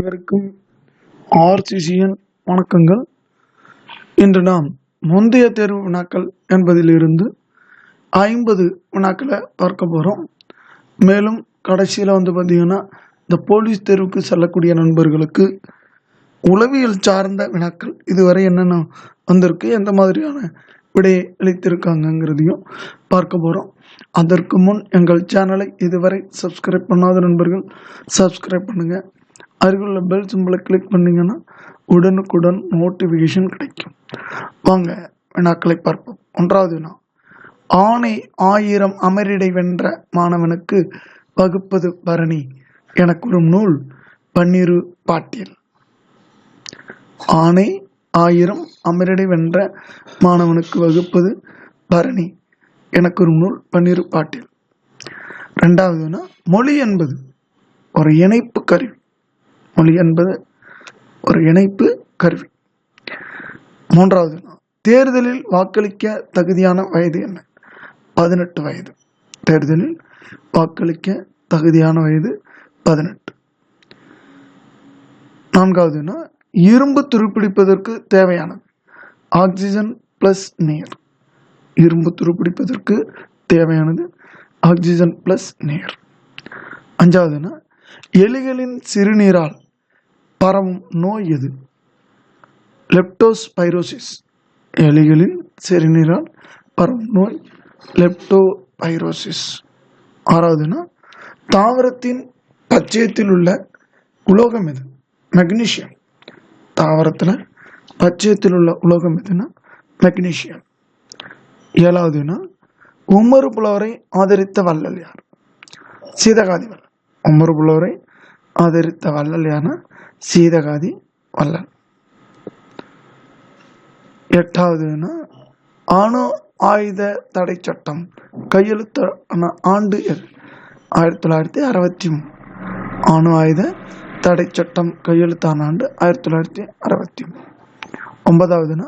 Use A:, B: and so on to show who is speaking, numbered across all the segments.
A: அனைவருக்கும் ஆர்சிசியின் வணக்கங்கள். இன்று நாம் முந்தைய தேர்வு வினாக்கள் என்பதிலிருந்து 50 வினாக்களை பார்க்க போகிறோம். மேலும் கடைசியில் பார்த்தீங்கன்னா இந்த போலீஸ் தேர்வுக்கு செல்லக்கூடிய நண்பர்களுக்கு உளவியல் சார்ந்த வினாக்கள் இதுவரை என்னென்ன வந்திருக்கு, எந்த மாதிரியான விடையை அளித்திருக்காங்கிறதையும் பார்க்க போகிறோம். அதற்கு முன் எங்கள் சேனலை இதுவரை சப்ஸ்கிரைப் பண்ணாத நண்பர்கள் சப்ஸ்கிரைப் பண்ணுங்கள். அருகிலுள்ள பெல் சிம்பிளை கிளிக் பண்ணிங்கன்னா உடனுக்குடன் நோட்டிஃபிகேஷன் கிடைக்கும். வாங்க வினாக்களை பார்ப்போம். 1வது வினா, ஆணை 1000 அமரிடை வென்ற மாணவனுக்கு வகுப்பது பரணி எனக்கு ஒரு நூல் பன்னிரு பாட்டியல். ஆணை 1000 அமரிடை வென்ற மாணவனுக்கு வகுப்பது பரணி எனக்கு ஒரு நூல் பன்னிரு பாட்டியல். 2வது வினா, மொழி என்பது ஒரு இணைப்பு கருவி. மொழி என்பது ஒரு இணைப்பு கருவி. 3வது வினா, தேர்தலில் வாக்களிக்க தகுதியான வயது என்ன? 18 வயது. தேர்தலில் வாக்களிக்க தகுதியான வயது 18. 4வது வினா, இரும்பு துருப்பிடிப்பதற்கு தேவையானது ஆக்சிஜன் பிளஸ் நீர். இரும்பு துருப்பிடிப்பதற்கு தேவையானது ஆக்சிஜன் பிளஸ் நீர். 5வது வினா, எலிகளின் சிறுநீரால் பரவும் நோய் எது? லெப்டோஸ்பைரோசிஸ். எலிகளின் சிறுநீரால் பரவும் நோய் லெப்டோஸ்பைரோசிஸ். 6வது வினா, தாவரத்தின் பச்சையத்தில் உள்ள உலோகம் எது? மெக்னீசியம். தாவரத்தில் பச்சையத்தில் உள்ள உலோகம் எதுனா மெக்னீசியம். 7வது வினா, உமறு புலவரை ஆதரித்த வள்ளல் யார்? சீதகாதி வள்ளல். உமறு புலவரை ஆதரித்த வள்ளல் யார்? சீதகாதி வள்ளல். 8வது வினா, அணு ஆயுத தடை சட்டம் கையெழுத்தான ஆண்டு எது? 1963. அணு ஆயுத தடை சட்டம் கையெழுத்தான ஆண்டு 1963. 9வது வினா,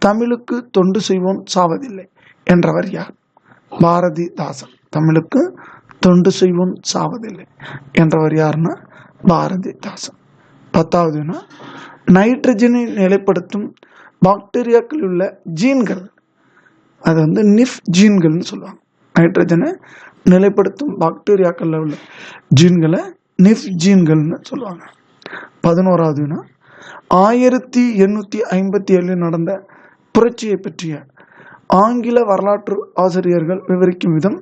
A: தமிழுக்கு தொண்டு செய்வோம் சாவதில்லை என்றவர் யார்? பாரதிதாசன். தமிழுக்கு தொண்டு செய்வோம் சாவதில்லை என்றவர் யாருன்னா பாரதிதாசன். 10வது வினா, நைட்ரஜனை நிலைப்படுத்தும் பாக்டீரியாக்களில் உள்ள ஜீன்கள், அது நிஃப் ஜீன்கள்னு சொல்லுவாங்க. நைட்ரஜனை நிலைப்படுத்தும் பாக்டீரியாக்களில் உள்ள ஜீன்களை நிஃப் ஜீன்கள்னு சொல்லுவாங்க. 11வது வினா, 1857 நடந்த புரட்சியை பற்றிய ஆங்கில வரலாற்று ஆசிரியர்கள் விவரிக்கும் விதம்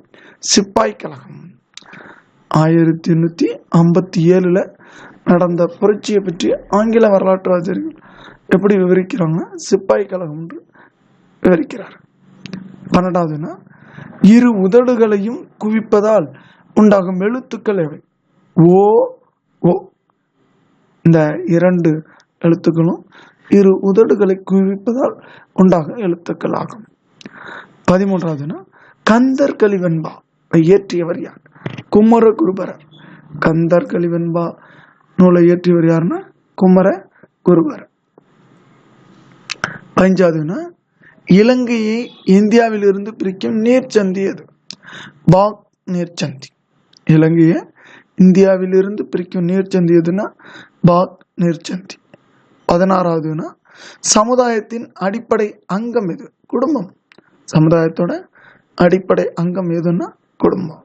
A: சிப்பாய் கழகம். 1857 நடந்த புரட்சியை பற்றி ஆங்கில வரலாற்று ஆசிரியர்கள் எப்படி விவரிக்கிறாங்க? சிப்பாய் கழகம் என்று விவரிக்கிறார். 12வது வினா, இரு உதடுகளையும் குவிப்பதால் உண்டாகும் எழுத்துக்கள் எவை? ஓ ஓ. இந்த 2 எழுத்துக்களும் இரு உதடுகளை குவிப்பதால் உண்டாகும் எழுத்துக்கள் ஆகும். 13வது வினா, கந்தர் கலிவெண்பா இயற்றியவர் யார்? குமர குருபரர். கந்தர் கலிவெண்பா நூலை இயற்றியவர் யாருன்னா குமர குருபரர். 15வது வினா, இலங்கையை இந்தியாவில் இருந்து பிரிக்கும் நீர்ச்சந்தி எது? பாக் நீர்ச்சந்தி. இலங்கையை இந்தியாவில் இருந்து பிரிக்கும் நீர்ச்சந்தி எதுனா பாக் நீர்ச்சந்தி. 16வது வினா, சமுதாயத்தின் அடிப்படை அங்கம் எது? குடும்பம். சமுதாயத்தோட அடிப்படை அங்கம் எதுன்னா குடும்பம்.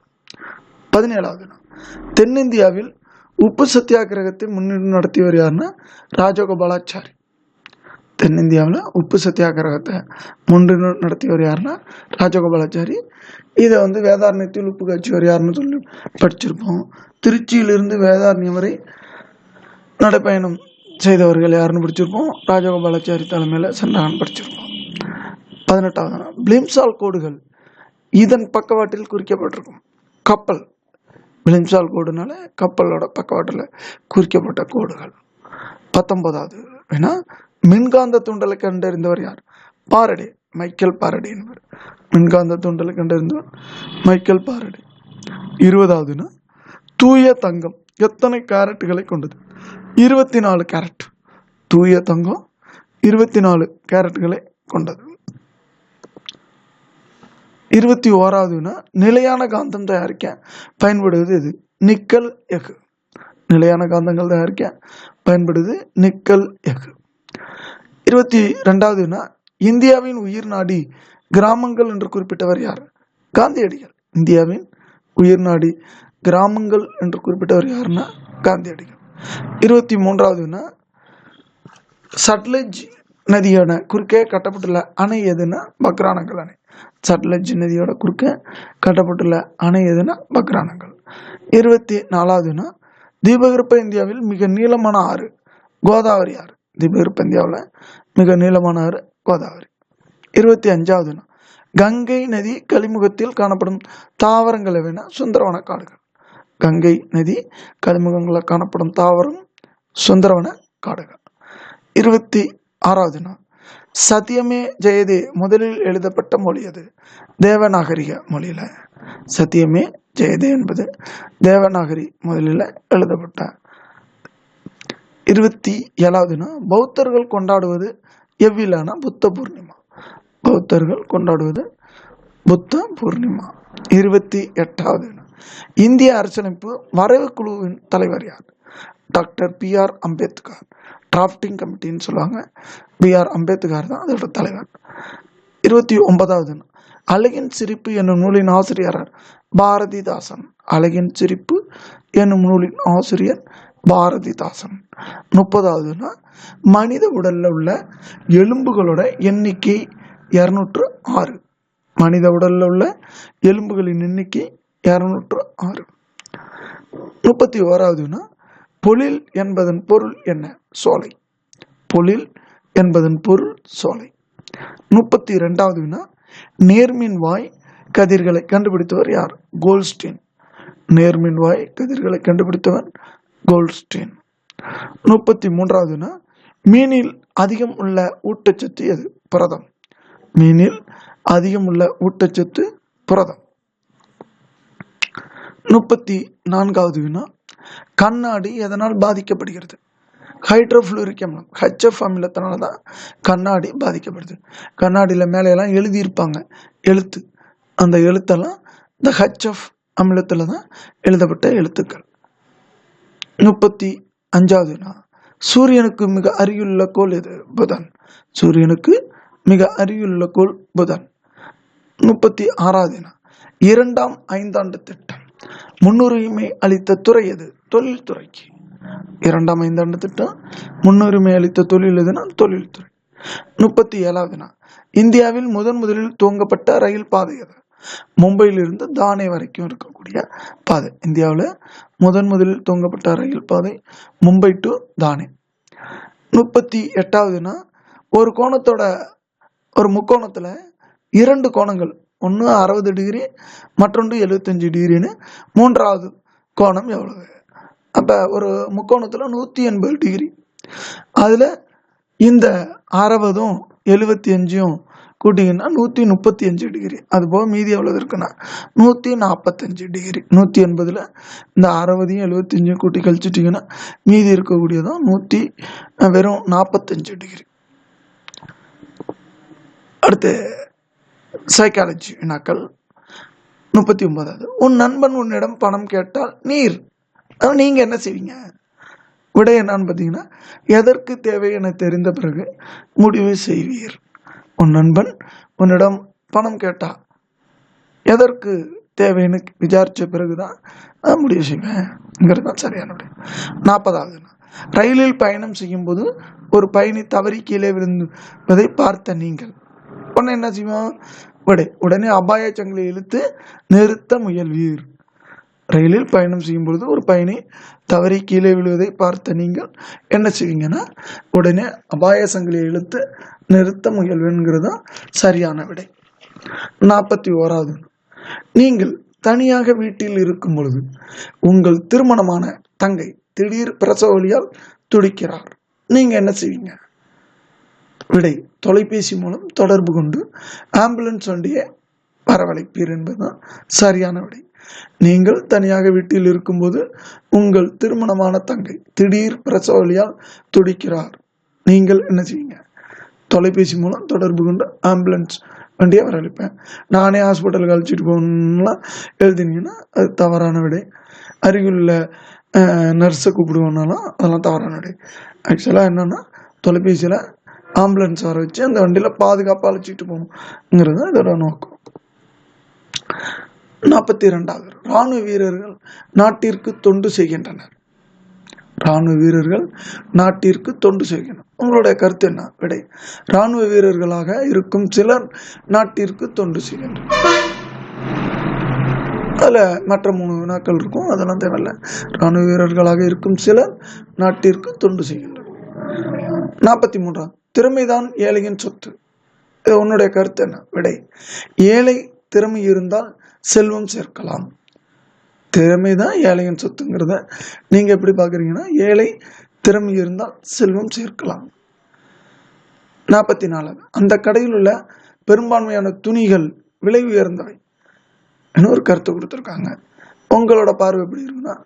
A: 17வது வினா, தென்னிந்தியாவில் உப்பு சத்தியாகிரகத்தை முன்னிட்டு நடத்தியவர் யாருன்னா ராஜகோபாலாச்சாரி. தென்னிந்தியாவில் உப்பு சத்தியாகிரகத்தை முன்னிட்டு நடத்தியவர் யாருன்னா ராஜகோபாலாச்சாரி. இதை வேதாரண்யத்தில் உப்பு காய்ச்சியவர் யாருன்னு சொல்லி படிச்சிருப்போம். திருச்சியிலிருந்து வேதாரண்யம் வரை நடைப்பயணம் செய்தவர்கள் யாருன்னு படிச்சிருப்போம். ராஜகோபாலாச்சாரி தலைமையில் சென்றாங்கன்னு படிச்சிருப்போம். 18வது வினா, பிளிம்சால் கோடுகள் இதன் பக்கவாட்டில் குறிக்கப்பட்டிருக்கும் கப்பல். பிளிம்சால் கோடுனால கப்பலோட பக்கவாட்டில் குறிக்கப்பட்ட கோடுகள். 19வது வினா, மின்காந்த தூண்டலை கண்டறிந்தவர் யார்? பாரடே. மைக்கேல் பாரடே என்பவர் மின்காந்த தூண்டலை கண்டறிந்தவர் மைக்கேல் பாரடே. 20வது வினா, தூய தங்கம் எத்தனை கேரட்டுகளை கொண்டது? 24 கேரட். தூய தங்கம் 24 கேரட்டுகளை கொண்டது. 21வது வினா, நிலையான காந்தம் தயாரிக்க பயன்படுவது எது? நிக்கல் எஃகு. நிலையான காந்தங்கள் தயாரிக்க பயன்படுது நிக்கல் எஃகு. 22வது வினா, இந்தியாவின் உயிர் நாடி கிராமங்கள் என்று குறிப்பிட்டவர் யார்? காந்தியடிகள். இந்தியாவின் உயிர் நாடி கிராமங்கள் என்று குறிப்பிட்டவர் யாருன்னா காந்தியடிகள். 23வது வினா, சட்லஜ் நதியோட குறுக்கே கட்டப்பட்டுள்ள அணை எதுனா பக்ரானங்கல் அணை. சட்லஜ் நதியோட குறுக்கே கட்டப்பட்டுள்ள அணை எதுனா பக்ரானங்கல். 24வது வினா, தீபகற்ப இந்தியாவில் மிக நீளமான ஆறு கோதாவரி ஆறு. தீபகற்ப இந்தியாவில் மிக நீளமான ஆறு கோதாவரி. 25வது வினா, கங்கை நதி கலிமுகத்தில் காணப்படும் தாவரங்கள் எவைனா சுந்தரவன காடுகள். கங்கை நதி கலிமுகங்களில் காணப்படும் தாவரம் சுந்தரவன காடுகள். 26வது வினா, சத்தியமே ஜெயதே முதலில் எழுதப்பட்ட மொழி அது? தேவநாகரிக மொழியில. சத்தியமே ஜெயதே என்பது தேவநாகரி முதலில் எழுதப்பட்ட. 27வது வினா, பௌத்தர்கள் கொண்டாடுவது எவ்விழான புத்த பூர்ணிமா. பௌத்தர்கள் கொண்டாடுவது புத்த பூர்ணிமா. 28வது வினா, இந்திய அரசியலமைப்பு வரைவு குழுவின் தலைவர் யார்? டாக்டர் பி.ஆர். அம்பேத்கர். டிராஃப்டிங் கமிட்டின்னு சொல்லுவாங்க. பி.ஆர். அம்பேத்கர் தான் அதோட தலைவர். 29வது வினா, அழகின் சிரிப்பு என்னும் நூலின் ஆசிரியர் பாரதிதாசன். அழகின் சிரிப்பு என்னும் நூலின் ஆசிரியர் பாரதிதாசன். 30வது வினா, மனித உடல்ல உள்ள எலும்புகளோட எண்ணிக்கை 206. மனித உடல்ல உள்ள எலும்புகளின் எண்ணிக்கை 206. 31வது வினா, பொழில் என்பதன் பொருள் என்ன? சோலை. பொழில் என்பதன் பொருள் சோலை. 32வது வினா, நேர்மின்வாய் கதிர்களை கண்டுபிடித்தவர் யார்? கோல்ட்ஸ்டீன். நேர்மின்வாய் கதிர்களை கண்டுபிடித்தவர் கோல்ட்ஸ்டீன். 33வது வினா, மீனில் அதிகம் உள்ள ஊட்டச்சத்து எது? புரதம். மீனில் அதிகம் உள்ள ஊட்டச்சத்து புரதம். 34வது வினா, கண்ணாடி எதனால் பாதிக்கப்படுகிறது? ஹைட்ரோஃப்ளூரிக் அமிலம் HF அமிலத்தினால தான் கண்ணாடி பாதிக்கப்படுது. கண்ணாடியில் மேலையெல்லாம் எழுதியிருப்பாங்க எழுத்து. அந்த எழுத்தெல்லாம் இந்த HF அமிலத்தில் தான் எழுதப்பட்ட எழுத்துக்கள். 35வது வினா, சூரியனுக்கு மிக அருகிலுள்ள கோள் எது? புதன். சூரியனுக்கு மிக அருகிலுள்ள கோள் புதன். 36வது வினா, 2ஆம் ஐந்தாண்டு திட்டம் முன்னுரிமை அளித்த துறை எது? தொழில்துறைக்கு. 2ஆம் ஐந்தாண்டு திட்டம் முன்னுரிமை அளித்த தொழில் எதுனா தொழில்துறை. 37வது வினா, இந்தியாவில் முதலில் துவங்கப்பட்ட ரயில் பாதை எது? மும்பையிலிருந்து தானே வரைக்கும் இருக்கக்கூடிய பாதை. இந்தியாவில் முதலில் துவங்கப்பட்ட ரயில் பாதை மும்பை டு தானே. 38வது வினா, ஒரு முக்கோணத்துல 2 கோணங்கள், ஒன்று 60 டிகிரி மற்றொன்று 75 டிகிரின்னு, 3வது கோணம் எவ்வளவு? அப்ப ஒரு முக்கோணத்துல 180 டிகிரி. அதுல இந்த 60ம் 75ம் கூட்டிங்கன்னா 135 டிகிரி. அது போக மீதி எவ்வளவு இருக்குன்னா 145 டிகிரி. 180ல் இந்த 60யும் 75யும் கூட்டி கழிச்சிட்டிங்கன்னா மீதி இருக்கக்கூடியதான் வெறும் 45 டிகிரி. அடுத்து சைக்காலஜி வினாக்கள். 39வது, உன் நண்பன் உன்னிடம் பணம் கேட்டால் நீங்க என்ன செய்வீங்க? விடை என்னன்னு பார்த்தீங்கன்னா, எதற்கு தேவை என தெரிந்த பிறகு முடிவு செய்வீர். உன் நண்பன் உன்னிடம் பணம் கேட்டா எதற்கு தேவைன்னு விசாரிச்ச பிறகுதான் முடிவு செய்வேன் தான் சரியான விடை. 40வது, ரயிலில் பயணம் செய்யும் போது ஒரு பயணி தவறி கீழே விழுந்ததை பார்த்த நீங்கள் உடனே என்ன செய்வோம்? உடனே அபாய சங்கிலி இழுத்து நிறுத்த முயல்வீர். ரயிலில் பயணம் செய்யும் பொழுது ஒரு பயணி தவறி கீழே விழுவதை பார்த்த நீங்கள் என்ன செய்வீங்கன்னா உடனே அபாய சங்கிலியை இழுத்து நிறுத்த முயல்வீங்கிறதா சரியான விடை. 41வது, நீங்கள் தனியாக வீட்டில் இருக்கும் பொழுது உங்கள் திருமணமான தங்கை திடீர் பிரசவ வலியால் துடிக்கிறார். நீங்க என்ன செய்வீங்க? விடை, தொலைபேசி மூலம் தொடர்பு கொண்டு ஆம்புலன்ஸ் வண்டியை வரவழைப்பீர் என்பதுதான் சரியான விடை. நீங்கள் தனியாக வீட்டில் இருக்கும்போது உங்கள் திருமணமான தங்கை திடீர் பிரசவ வலியால் துடிக்கிறார். நீங்கள் என்ன செய்வீங்க? தொலைபேசி மூலம் தொடர்பு கொண்டு ஆம்புலன்ஸ் வண்டியை வரவழைப்பேன். நானே ஹாஸ்பிட்டலுக்கு அழைச்சிட்டு போகணும்லாம் எழுதினீங்கன்னா அது தவறான விடை. அருகிலுள்ள நர்ஸை கூப்பிடுவோம்னாலும் அதெல்லாம் தவறான விடை. ஆக்சுவலாக என்னென்னா தொலைபேசியில் ஆம்புலன்ஸ் வர வச்சு அந்த வண்டியில் பாதுகாப்பாக அழைச்சிட்டு போகணுங்கிறது இதோட நோக்கம். 42வது, இராணுவ வீரர்கள் நாட்டிற்கு தொண்டு செய்கின்றனர். இராணுவ வீரர்கள் நாட்டிற்கு தொண்டு செய்கின்றனர். உங்களுடைய கருத்து என்ன? விடை, இராணுவ வீரர்களாக இருக்கும் சிலர் நாட்டிற்கு தொண்டு செய்கின்றனர். அதில் மற்ற 3 வினாக்கள் இருக்கும், அதெல்லாம் தேவையில்லை. இராணுவ வீரர்களாக இருக்கும் சிலர் நாட்டிற்கு தொண்டு செய்கின்றனர். 43வது, திறமைதான் ஏழையின் சொத்து. இது உன்னுடைய கருத்து என்ன? விடை, ஏழை திறமை இருந்தால் செல்வம் சேர்க்கலாம். திறமைதான் ஏழையின் சொத்துங்கிறத நீங்க எப்படி பாக்குறீங்கன்னா, ஏழை திறமை இருந்தால் செல்வம் சேர்க்கலாம். 44வது, அந்த கடையில் உள்ள பெரும்பான்மையான துணிகள் விலை உயர்ந்தவை. இன்னொரு கருத்து கொடுத்துருக்காங்க. உங்களோட பார்வை எப்படி இருக்குன்னா,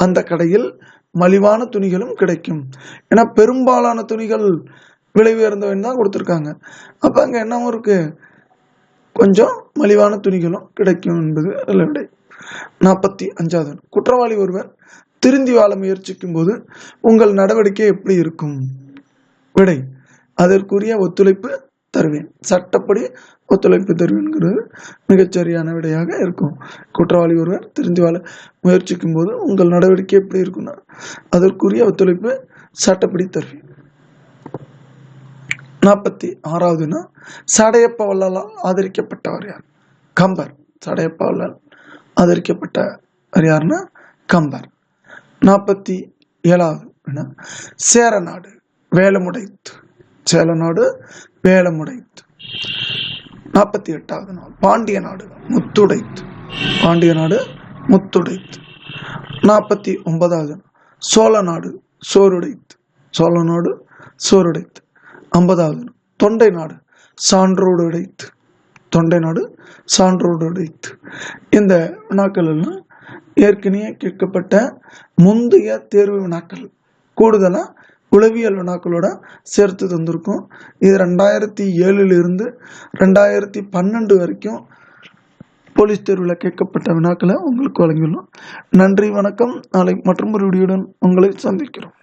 A: அந்த கடையில் மலிவான துணிகளும் கிடைக்கும். ஏன்னா பெரும்பாலான துணிகள் விலை உயர்ந்தவன் தான் கொடுத்துருக்காங்க. அப்போ அங்கே என்னவும் இருக்கு, கொஞ்சம் மலிவான துணிகளும் கிடைக்கும் என்பது அதில் விடை. 45வது, குற்றவாளி ஒருவர் திருந்தி வாழ முயற்சிக்கும் போது உங்கள் நடவடிக்கை எப்படி இருக்கும்? விடை, அதற்குரிய ஒத்துழைப்பு தருவேன். சட்டப்படி ஒத்துழைப்பு தருவேன்கிறது மிகச்சரியான விடையாக இருக்கும். குற்றவாளி ஒருவர் திருந்தி வாழ முயற்சிக்கும் போது உங்கள் நடவடிக்கை எப்படி இருக்குன்னா, அதற்குரிய ஒத்துழைப்பு சட்டப்படி தருவேன். 46வதுனா, சடையப்ப வள்ளலால் ஆதரிக்கப்பட்டவர் யார்? கம்பர். சடையப்ப வள்ளல் ஆதரிக்கப்பட்டவர் யாருன்னா கம்பர். 47வது, சேரநாடு வேலமுடைத்து. சேலநாடு வேலமுடைத்து. 48வது, பாண்டிய நாடு முத்துடைத்து. பாண்டிய நாடு முத்துடைத்து. 49வது, சோழ நாடு சோறுடைத்து. சோழ நாடு சோறுடைத்து. 50வது, தொண்டை நாடு சான்றோடு உடைத்து. தொண்டை நாடு சான்றோடு உடைத்து. இந்த வினாக்கள் எல்லாம் ஏற்கனவே கேட்கப்பட்ட முந்தைய தேர்வு வினாக்கள், கூடுதலாக உளவியல் வினாக்களோட சேர்த்து தந்திருக்கும். இது 2007 2012 வரைக்கும் போலீஸ் தேர்வில் கேட்கப்பட்ட வினாக்களை உங்களுக்கு வழங்கியுள்ளோம். நன்றி, வணக்கம். நாளை மற்றொரு வீடியோடன் உங்களை சந்திக்கிறோம்.